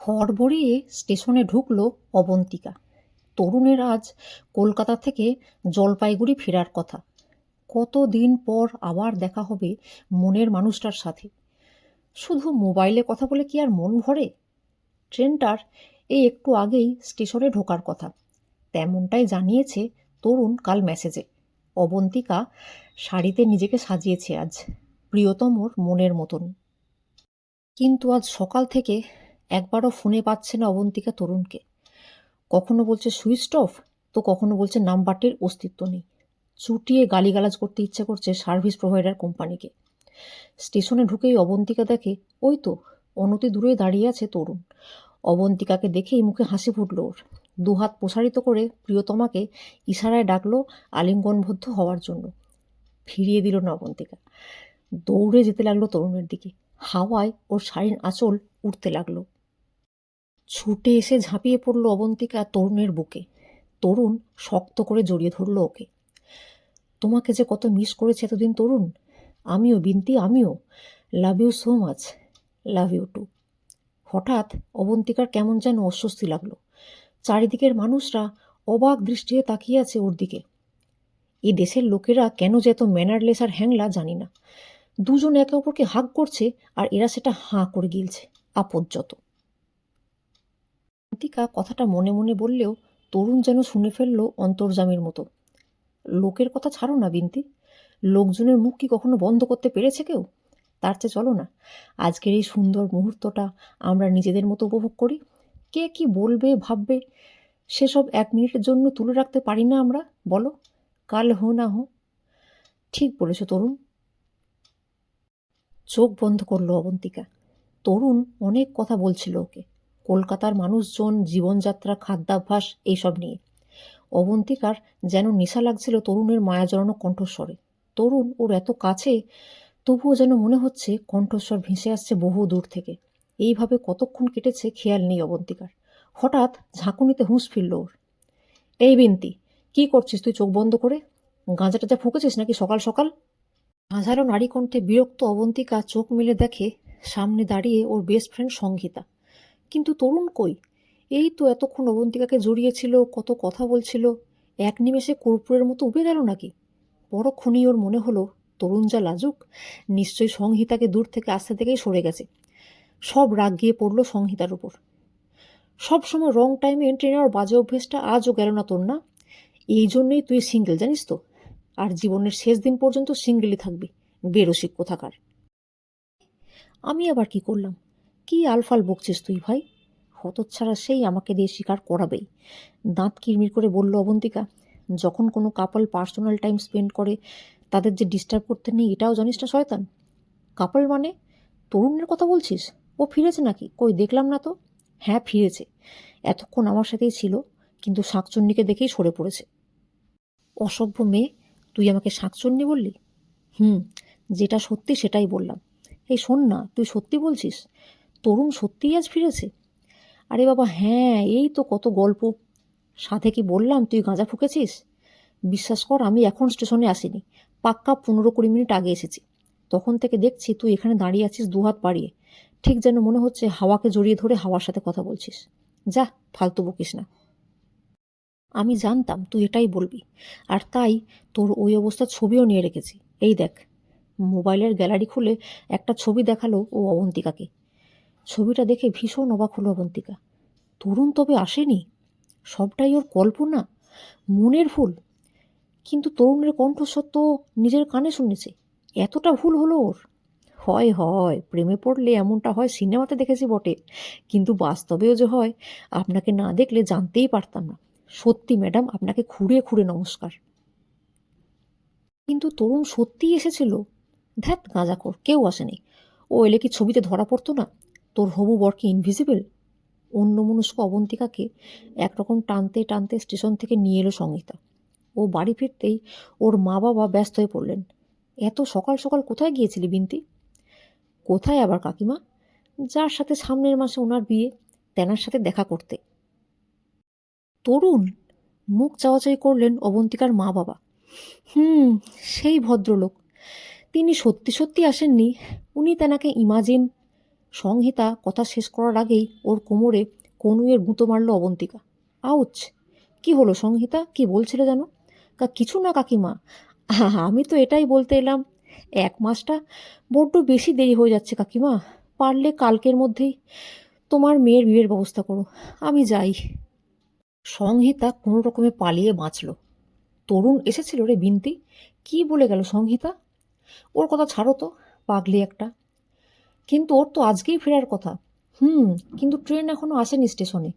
হড়বড়িয়ে স্টেশনে ঢুকল অবন্তিকা। তরুণের আজ কলকাতা থেকে জলপাইগুড়ি ফেরার কথা। কতদিন পর আবার দেখা হবে মনের মানুষটার সাথে। শুধু মোবাইলে কথা বলে কি আর মন ভরে? ট্রেনটার এই একটু আগেই স্টেশনে ঢোকার কথা, তেমনটাই জানিয়েছে তরুণ কাল মেসেজে। অবন্তিকা শাড়িতে নিজেকে সাজিয়েছে আজ, প্রিয়তমর মনের মতন। কিন্তু আজ সকাল থেকে একবারও ফোনে পাচ্ছে না অবন্তিকা তরুণকে। কখনো বলছে সুইচড অফ, তো কখনো বলছে নাম্বারটির অস্তিত্ব নেই। চুটিয়ে গালিগালাজ করতে ইচ্ছে করছে সার্ভিস প্রোভাইডার কোম্পানিকে। স্টেশনে ঢুকেই অবন্তিকা দেখে ওই তো অনতি দূরে দাঁড়িয়ে আছে তরুণ। অবন্তিকাকে দেখেই মুখে হাসি ফুটল ওর। দুহাত প্রসারিত করে প্রিয়তমাকে ইশারায় ডাকলো আলিঙ্গনবদ্ধ হওয়ার জন্য। ফিরিয়ে দিল না অবন্তিকা। দৌড়ে যেতে লাগলো তরুণের দিকে। হাওয়ায় ওর শাড়ির আঁচল উঠতে লাগলো। ছুটে এসে ঝাঁপিয়ে পড়ল অবন্তিকা তরুণের বুকে। তরুণ শক্ত করে জড়িয়ে ধরল ওকে। তোমাকে যে কত মিস করেছে এতদিন তরুণ। আমিও বিন্তি, আমিও। Love you so much. Love you too. হঠাৎ অবন্তিকার কেমন যেন অস্বস্তি লাগলো। চারিদিকের মানুষরা অবাক দৃষ্টিতে তাকিয়ে আছে ওর দিকে। এই দেশের লোকেরা কেন যে এত ম্যানারলেস আর হ্যাংলা জানি না। দুজন একে অপরকে হাগ করছে আর এরা সেটা হাঁ করে গিলছে। আপজ্জত। অবন্তিকা কথাটা মনে মনে বললেও তরুণ যেন শুনে ফেলল অন্তর্যামীর মতো। লোকের কথা ছাড়ো না বিন্তি, লোকজনের মুখ কি কখনো বন্ধ করতে পেরেছে কেউ? তার চেয়ে চলো না আজকের এই সুন্দর মুহূর্তটা আমরা নিজেদের মতো উপভোগ করি। কে কি বলবে ভাববে সেসব 1 মিনিটের জন্য তুলে রাখতে পারি না আমরা? বলো, কাল হো না হো। ঠিক বলেছ তরুণ। চোখ বন্ধ করলো অবন্তিকা। তরুণ অনেক কথা বলছিল ওকে, কলকাতার মানুষজন, জীবনযাত্রা, খাদ্যাভ্যাস এইসব নিয়ে। অবন্তিকার যেন নেশা লাগছিল তরুণের মায়া জড়ানো কণ্ঠস্বরে। তরুণ ওর এত কাছে, তবুও যেন মনে হচ্ছে কণ্ঠস্বর ভেসে আসছে বহু দূর থেকে। এইভাবে কতক্ষণ কেটেছে খেয়াল নেই অবন্তিকার। হঠাৎ ঝাঁকুনিতে হুঁশ ফিরল ওর। এই বিন্তি, কি করছিস তুই চোখ বন্ধ করে? গাঁজা টাজা ফুঁকেছিস নাকি সকাল সকাল? ঝাঁঝালো নারী কণ্ঠে বিরক্ত অবন্তিকা চোখ মেলে দেখে সামনে দাঁড়িয়ে ওর বেস্ট ফ্রেন্ড সংগীতা। কিন্তু তরুণ কই? এই তো এতক্ষণ অবন্তিকাকে জড়িয়েছিল, কত কথা বলছিল। এক নিমেষে কর্পূরের মতো উবে গেল নাকি? পরক্ষণেই ওর মনে হলো তরুণ যা লাজুক, নিশ্চয়ই সংহিতাকে দূর থেকে আসতে থেকেই সরে গেছে। সব রাগ গিয়ে পড়ল সংহিতার উপর। সবসময় রং টাইমে এন্ট্রি নেওয়ার বাজে অভ্যেসটা আজও গেল না তোর, না? এই জন্যই তুই সিঙ্গেল, জানিস তো? আর জীবনের শেষ দিন পর্যন্ত সিঙ্গেলই থাকবি। বেরসিক কোথাকার। আমি আবার কি করলাম? কি আলফাল বকছিস তুই ভাই? হতচ্ছাড়া সেই আমাকে দিয়ে স্বীকার করাবেই। দাঁত কিরমির করে বলল অবন্তিকা। যখন কোনো কাপল পার্সোনাল টাইম স্পেন্ড করে তাদের যে ডিস্টার্ব করতে নেই এটাও জানিস না শয়তান? কাপল মানে? তরুণের কথা বলছিস? ও ফিরেছে নাকি? কই দেখলাম না তো। হ্যাঁ ফিরেছে, এতক্ষণ আমার সাথেই ছিল, কিন্তু শাকচুন্নিকে দেখেই সরে পড়েছে। অসভ্য মেয়ে, তুই আমাকে শাকচুন্নি বললি? হুম, যেটা সত্যি সেটাই বললাম। এই শোন না, তুই সত্যি বলছিস তরুণ সত্যিই আজ ফিরেছে? আরে বাবা হ্যাঁ, এই তো কত গল্প। সাথে কি বললাম তুই গাঁজা ফুঁকেছিস? বিশ্বাস কর আমি এখন স্টেশনে আসিনি, পাক্কা 15-20 মিনিট আগে এসেছি। তখন থেকে দেখছি তুই এখানে দাঁড়িয়ে আছিস দুহাত বাড়িয়ে, ঠিক যেন মনে হচ্ছে হাওয়াকে জড়িয়ে ধরে হাওয়ার সাথে কথা বলছিস। যা, ফালতু বকিস না। আমি জানতাম তুই এটাই বলবি, আর তাই তোর ওই অবস্থার ছবিও নিয়ে রেখেছি। এই দেখ। মোবাইলের গ্যালারি খুলে একটা ছবি দেখালো ও অবন্তিকাকে। ছবিটা দেখে ভীষণ অবাক হলো অবন্তিকা। তরুণ তবে আসেনি? সবটাই ওর কল্পনা, মনের ভুল? কিন্তু তরুণের কণ্ঠস্বর তো নিজের কানে শুনেছে। এতটা ভুল হলো ওর? হয় হয়, প্রেমে পড়লে এমনটা হয় সিনেমাতে দেখেছি বটে, কিন্তু বাস্তবেও যে হয় আপনাকে না দেখলে জানতেই পারতাম না। সত্যি ম্যাডাম, আপনাকে খুঁড়ে খুঁড়ে নমস্কার। কিন্তু তরুণ সত্যিই এসেছিল? ধ্যাত গাঁজাখোর, কেউ আসেনি। ও এলে কি ছবিতে ধরা পড়তো না? তোর হবু বর কি ইনভিজিবল? অন্যমনস্ক অবন্তিকাকে একরকম টানতে টানতে স্টেশন থেকে নিয়ে এলো সংহিতা। ও বাড়ি ফিরতেই ওর মা বাবা ব্যস্ত হয়ে পড়লেন। এত সকাল সকাল কোথায় গিয়েছিলি বিন্তি? কোথায় আবার কাকিমা? যার সাথে সামনের মাসে ওনার বিয়ে, তেনার সাথে দেখা করতে। তরুণ মুখ চাওয়াচাই করলেন অবন্তিকার মা বাবা। হুম, সেই ভদ্রলোক। তিনি সত্যি সত্যি আসেননি, উনি তেনাকে ইমাজিন সংহিতা কথা শেষ করার আগেই ওর কোমরে কনুইয়ের গুঁতো মারল অবন্তিকা। আউচ! কি হলো সংহিতা, কি বলছিলে যেন? কিছু না কাকিমা, আমি তো এটাই বলতে এলাম, 1 মাসটা বড্ড বেশি দেরি হয়ে যাচ্ছে কাকিমা। পারলে কালকের মধ্যেই তোমার মেয়ের বিয়ের ব্যবস্থা করো, আমি যাই। সংহিতা কোনো রকমে পালিয়ে বাঁচল। তরুণ এসেছিল রে বিন্তি, কি বলে গেল সংহিতা? ওর কথা ছাড়ো তো, পাগলি একটা। কিন্তু ওর তো আজকেই ফেরার কথা। কিন্তু ট্রেন এখনো আসেনি স্টেশনে।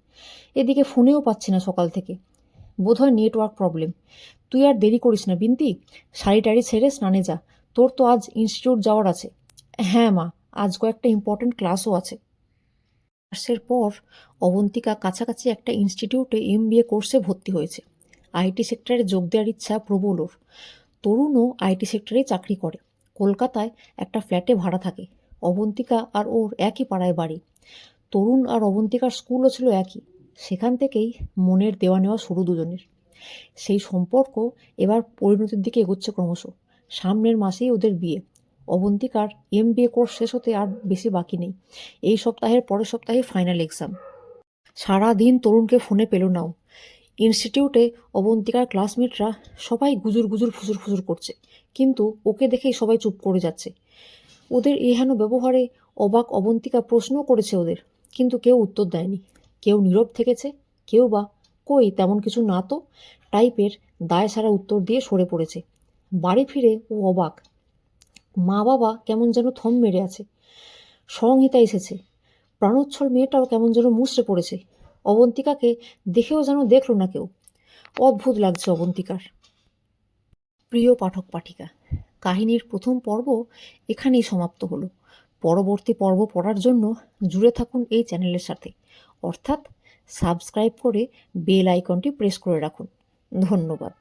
এদিকে ফোনেও পাচ্ছি না সকাল থেকে। বোধহয় নেটওয়ার্ক প্রবলেম। তুই আর দেরি করিস না বিন্তি, শাড়ি টাড়ি ছেড়ে স্নানে যা। তোর তো আজ ইনস্টিটিউট যাওয়ার আছে। হ্যাঁ মা, আজ কয়েকটা ইম্পর্ট্যান্ট ক্লাসও আছে। ক্লাসের পর অবন্তিকা কাছাকাছি একটা ইনস্টিটিউটে MBA কোর্সে ভর্তি হয়েছে। আইটি সেক্টরে যোগ দেওয়ার ইচ্ছা প্রবল ওর। তরুণও আইটি সেক্টরেই চাকরি করে, কলকাতায় একটা ফ্ল্যাটে ভাড়া থাকে। অবন্তিকা আর ওর একই পাড়ায় বাড়ি। তরুণ আর অবন্তিকার স্কুলও ছিল একই। সেখান থেকেই মনের দেওয়া নেওয়া শুরু দুজনের। সেই সম্পর্ক এবার পরিণতির দিকে এগোচ্ছে ক্রমশ। সামনের মাসেই ওদের বিয়ে। অবন্তিকার MBA কোর্স শেষ হতে আর বেশি বাকি নেই। এই সপ্তাহের পরের সপ্তাহে ফাইনাল এক্সাম। সারাদিন তরুণকে ফোনে পেল নাও। ইনস্টিটিউটে অবন্তিকার ক্লাসমেটরা সবাই গুজুর গুজুর ফুসুর ফুসুর করছে, কিন্তু ওকে দেখেই সবাই চুপ করে যাচ্ছে। ওদের এহেন ব্যবহারে অবাক অবন্তিকা প্রশ্নও করেছে ওদের, কিন্তু কেউ উত্তর দেয়নি। কেউ নীরব থেকেছে, কেউ বা কই তেমন কিছু না তো টাইপের দায় সারা উত্তর দিয়ে সরে পড়েছে। বাড়ি ফিরে ও অবাক। মা বাবা কেমন যেন থম মেরে আছে। সংহিতা এসেছে। প্রাণোচ্ছল মেয়েটাও কেমন যেন মুচড়ে পড়েছে। অবন্তিকাকে দেখেও যেন দেখল না কেউ। অদ্ভুত লাগছে অবন্তিকার। প্রিয় পাঠক পাঠিকা, কাহিনীর প্রথম পর্ব এখানেই সমাপ্ত হলো। পরবর্তী পর্ব পড়ার জন্য জুড়ে থাকুন এই চ্যানেলের সাথে, অর্থাৎ সাবস্ক্রাইব করে বেল আইকনটি প্রেস করে রাখুন। ধন্যবাদ।